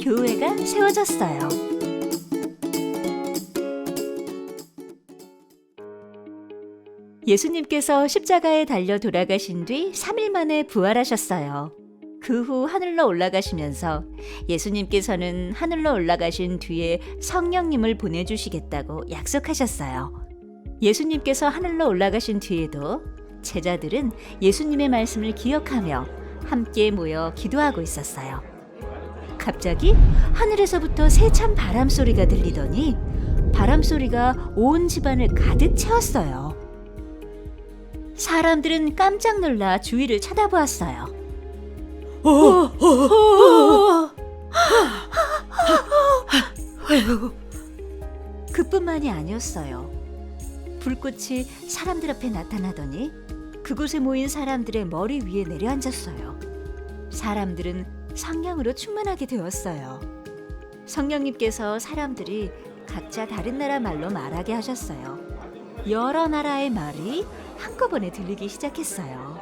교회가 세워졌어요. 예수님께서 십자가에 달려 돌아가신 뒤 3일 만에 부활하셨어요. 그 후 하늘로 올라가시면서 예수님께서는 하늘로 올라가신 뒤에 성령님을 보내주시겠다고 약속하셨어요. 예수님께서 하늘로 올라가신 뒤에도 제자들은 예수님의 말씀을 기억하며 함께 모여 기도하고 있었어요. 갑자기 하늘에서부터 세찬 바람 소리가 들리더니 바람 소리가 온 집안을 가득 채웠어요. 사람들은 깜짝 놀라 주위를 쳐다보았어요. 그뿐만이 아니었어요. 불꽃이 사람들 앞에 나타나더니 그곳에 모인 사람들의 머리 위에 내려앉았어요. 사람들은 성령으로 충만하게 되었어요. 성령님께서 사람들이 각자 다른 나라 말로 말하게 하셨어요. 여러 나라의 말이 한꺼번에 들리기 시작했어요.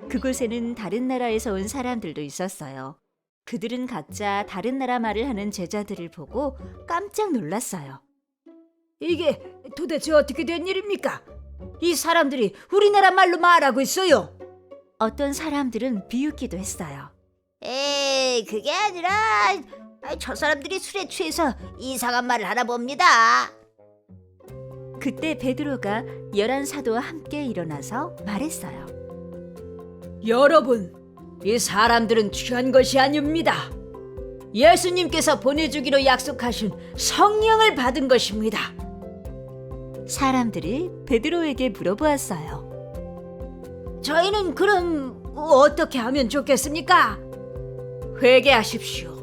그곳에는 다른 나라에서 온 사람들도 있었어요. 그들은 각자 다른 나라 말을 하는 제자들을 보고 깜짝 놀랐어요. 이게 도대체 어떻게 된 일입니까? 이 사람들이 우리나라 말로 말하고 있어요. 어떤 사람들은 비웃기도 했어요. 에이, 그게 아니라 저 사람들이 술에 취해서 이상한 말을 하나 봅니다. 그때 베드로가 11사도와 함께 일어나서 말했어요. 여러분, 이 사람들은 취한 것이 아닙니다. 예수님께서 보내주기로 약속하신 성령을 받은 것입니다. 사람들이 베드로에게 물어보았어요. 저희는 그럼 어떻게 하면 좋겠습니까? 회개하십시오.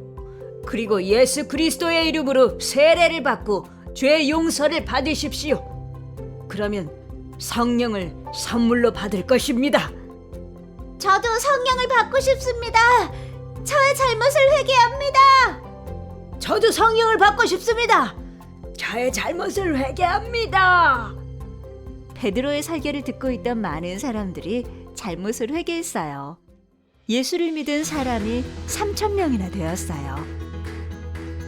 그리고 예수 그리스도의 이름으로 세례를 받고 죄 용서를 받으십시오. 그러면 성령을 선물로 받을 것입니다. 저도 성령을 받고 싶습니다. 저의 잘못을 회개합니다. 저도 성령을 받고 싶습니다. 저의 잘못을 회개합니다. 베드로의 설교를 듣고 있던 많은 사람들이 잘못을 회개했어요. 예수를 믿은 사람이 3,000명이나 되었어요.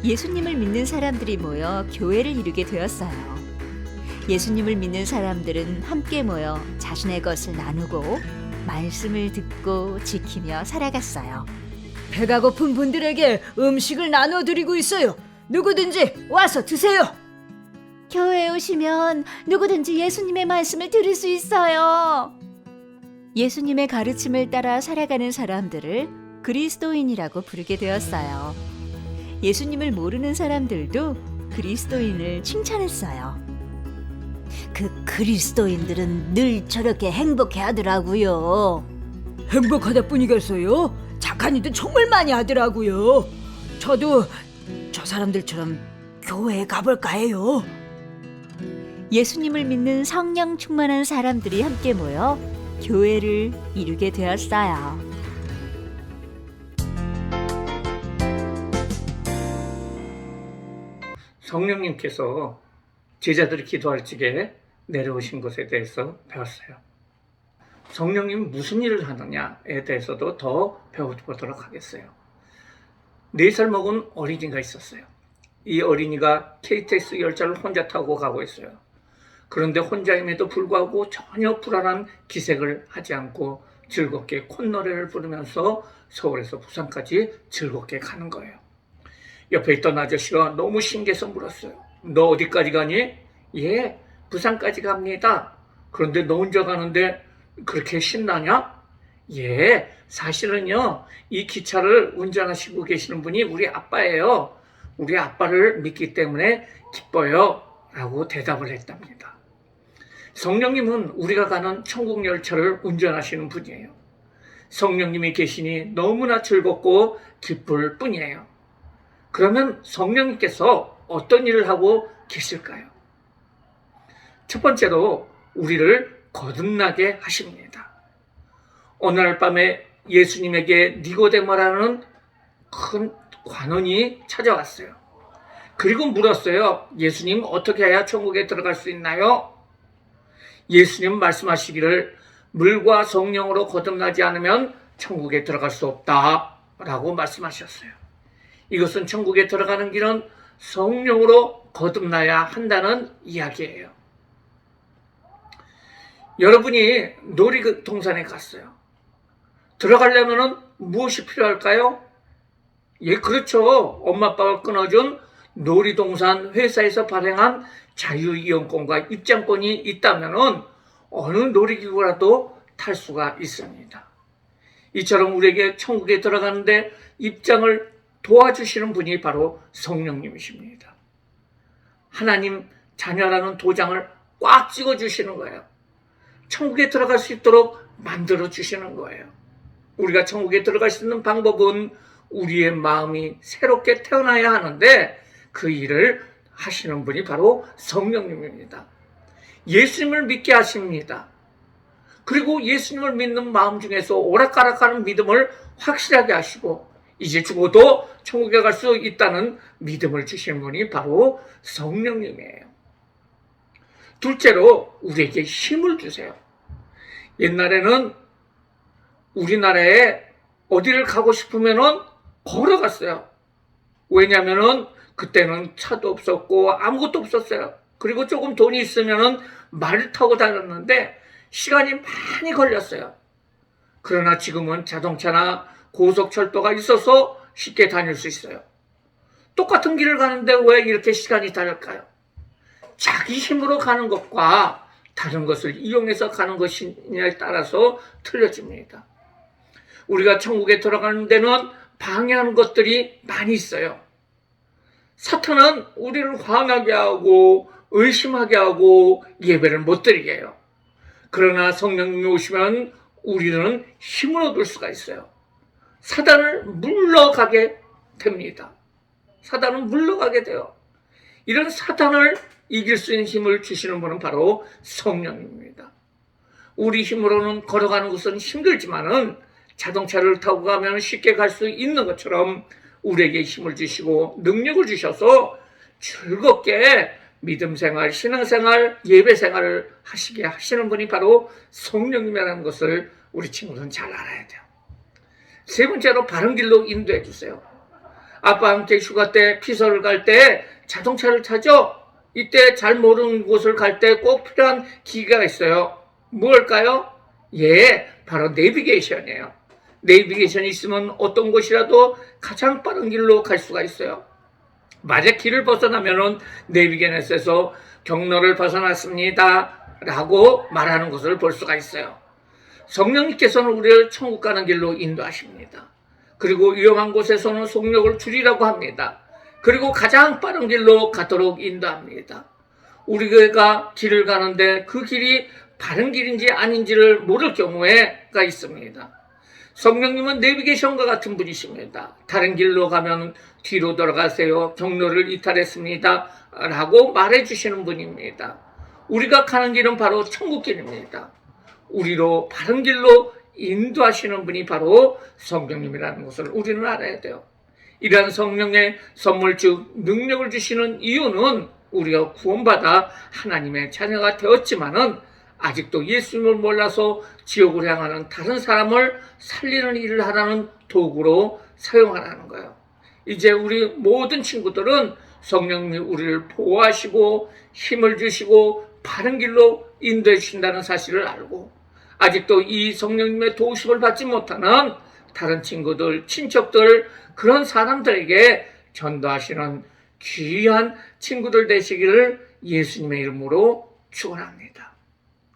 예수님을 믿는 사람들이 모여 교회를 이루게 되었어요. 예수님을 믿는 사람들은 함께 모여 자신의 것을 나누고 말씀을 듣고 지키며 살아갔어요. 배가 고픈 분들에게 음식을 나눠드리고 있어요. 누구든지 와서 드세요. 교회에 오시면 누구든지 예수님의 말씀을 들을 수 있어요. 예수님의 가르침을 따라 살아가는 사람들을 그리스도인이라고 부르게 되었어요. 예수님을 모르는 사람들도 그리스도인을 칭찬했어요. 그 그리스도인들은 늘 저렇게 행복해 하더라고요. 행복하다 뿐이겠어요? 착한 일도 정말 많이 하더라고요. 저도 저 사람들처럼 교회에 가볼까 해요. 예수님을 믿는 성령 충만한 사람들이 함께 모여 교회를 이루게 되었어요. 성령님께서 제자들이 기도할 적에 내려오신 것에 대해서 배웠어요. 성령님이 무슨 일을 하느냐에 대해서도 더 배워보도록 하겠어요. 4살 먹은 어린이가 있었어요. 이 어린이가 KTX 열차를 혼자 타고 가고 있어요. 그런데 혼자임에도 불구하고 전혀 불안한 기색을 하지 않고 즐겁게 콧노래를 부르면서 서울에서 부산까지 즐겁게 가는 거예요. 옆에 있던 아저씨가 너무 신기해서 물었어요. 너 어디까지 가니? 예, 부산까지 갑니다. 그런데 너 혼자 가는데 그렇게 신나냐? 예, 사실은요, 이 기차를 운전하시고 계시는 분이 우리 아빠예요. 우리 아빠를 믿기 때문에 기뻐요. 라고 대답을 했답니다. 성령님은 우리가 가는 천국 열차를 운전하시는 분이에요. 성령님이 계시니 너무나 즐겁고 기쁠 뿐이에요. 그러면 성령님께서 어떤 일을 하고 계실까요? 첫 번째로 우리를 거듭나게 하십니다. 어느 날 밤에 예수님에게 니고데모라는 큰 관원이 찾아왔어요. 그리고 물었어요. 예수님, 어떻게 해야 천국에 들어갈 수 있나요? 예수님 말씀하시기를 물과 성령으로 거듭나지 않으면 천국에 들어갈 수 없다 라고 말씀하셨어요. 이것은 천국에 들어가는 길은 성령으로 거듭나야 한다는 이야기예요. 여러분이 놀이동산에 갔어요. 들어가려면 무엇이 필요할까요? 예, 그렇죠. 엄마 아빠가 끊어준 놀이동산 회사에서 발행한 자유이용권과 입장권이 있다면 어느 놀이기구라도 탈 수가 있습니다. 이처럼 우리에게 천국에 들어가는데 입장을 도와주시는 분이 바로 성령님이십니다. 하나님 자녀라는 도장을 꽉 찍어주시는 거예요. 천국에 들어갈 수 있도록 만들어주시는 거예요. 우리가 천국에 들어갈 수 있는 방법은 우리의 마음이 새롭게 태어나야 하는데 그 일을 하시는 분이 바로 성령님입니다. 예수님을 믿게 하십니다. 그리고 예수님을 믿는 마음 중에서 오락가락하는 믿음을 확실하게 하시고 이제 죽어도 천국에 갈 수 있다는 믿음을 주시는 분이 바로 성령님이에요. 둘째로 우리에게 힘을 주세요. 옛날에는 우리나라에 어디를 가고 싶으면은 걸어갔어요. 왜냐면은 그때는 차도 없었고 아무것도 없었어요. 그리고 조금 돈이 있으면은 말을 타고 다녔는데 시간이 많이 걸렸어요. 그러나 지금은 자동차나 고속철도가 있어서 쉽게 다닐 수 있어요. 똑같은 길을 가는데 왜 이렇게 시간이 다를까요? 자기 힘으로 가는 것과 다른 것을 이용해서 가는 것이냐에 따라서 틀려집니다. 우리가 천국에 들어가는 데는 방해하는 것들이 많이 있어요. 사탄은 우리를 화나게 하고 의심하게 하고 예배를 못 드리게 해요. 그러나 성령님이 오시면 우리는 힘을 얻을 수가 있어요. 사단을 물러가게 됩니다. 사단은 물러가게 돼요. 이런 사단을 이길 수 있는 힘을 주시는 분은 바로 성령입니다. 우리 힘으로는 걸어가는 것은 힘들지만은 자동차를 타고 가면 쉽게 갈 수 있는 것처럼 우리에게 힘을 주시고 능력을 주셔서 즐겁게 믿음 생활, 신앙 생활, 예배 생활을 하시게 하시는 분이 바로 성령님이라는 것을 우리 친구들은 잘 알아야 돼요. 세 번째로 바른 길로 인도해 주세요. 아빠와 함께 휴가 때 피서를 갈 때 자동차를 타죠. 이때 잘 모르는 곳을 갈 때 꼭 필요한 기계가 있어요. 무엇일까요? 예, 바로 내비게이션이에요. 내비게이션이 있으면 어떤 곳이라도 가장 빠른 길로 갈 수가 있어요. 만약 길을 벗어나면은 내비게이션에서 경로를 벗어났습니다 라고 말하는 것을 볼 수가 있어요. 성령님께서는 우리를 천국 가는 길로 인도하십니다. 그리고 위험한 곳에서는 속력을 줄이라고 합니다. 그리고 가장 빠른 길로 가도록 인도합니다. 우리가 길을 가는데 그 길이 바른 길인지 아닌지를 모를 경우가 있습니다. 성령님은 내비게이션과 같은 분이십니다. 다른 길로 가면 뒤로 돌아가세요. 경로를 이탈했습니다 라고 말해주시는 분입니다. 우리가 가는 길은 바로 천국길입니다. 우리로 바른 길로 인도하시는 분이 바로 성령님이라는 것을 우리는 알아야 돼요. 이러한 성령의 선물 즉 능력을 주시는 이유는 우리가 구원받아 하나님의 자녀가 되었지만은 아직도 예수님을 몰라서 지옥을 향하는 다른 사람을 살리는 일을 하라는 도구로 사용하라는 거예요. 이제 우리 모든 친구들은 성령님이 우리를 보호하시고 힘을 주시고 바른 길로 인도해 주신다는 사실을 알고 아직도 이 성령님의 도우심을 받지 못하는 다른 친구들, 친척들 그런 사람들에게 전도하시는 귀한 친구들 되시기를 예수님의 이름으로 축원합니다.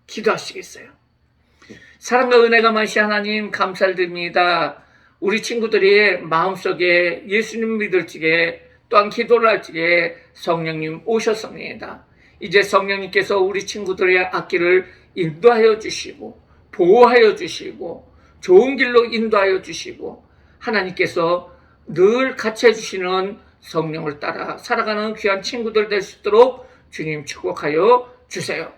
기도하시겠어요? 사랑과 은혜가 많으신 하나님 감사드립니다. 우리 친구들이 마음속에 예수님 믿을 적에 또한 기도를 할 적에 성령님 오셨습니다. 이제 성령님께서 우리 친구들의 앞길을 인도하여 주시고 보호하여 주시고 좋은 길로 인도하여 주시고 하나님께서 늘 같이 해주시는 성령을 따라 살아가는 귀한 친구들 될 수 있도록 주님 축복하여 주세요.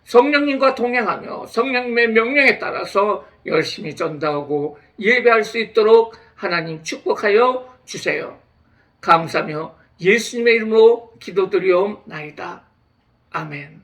성령님과 동행하며 성령님의 명령에 따라서 열심히 전도하고 예배할 수 있도록 하나님 축복하여 주세요. 감사하며 예수님의 이름으로 기도드리옵나이다. 아멘.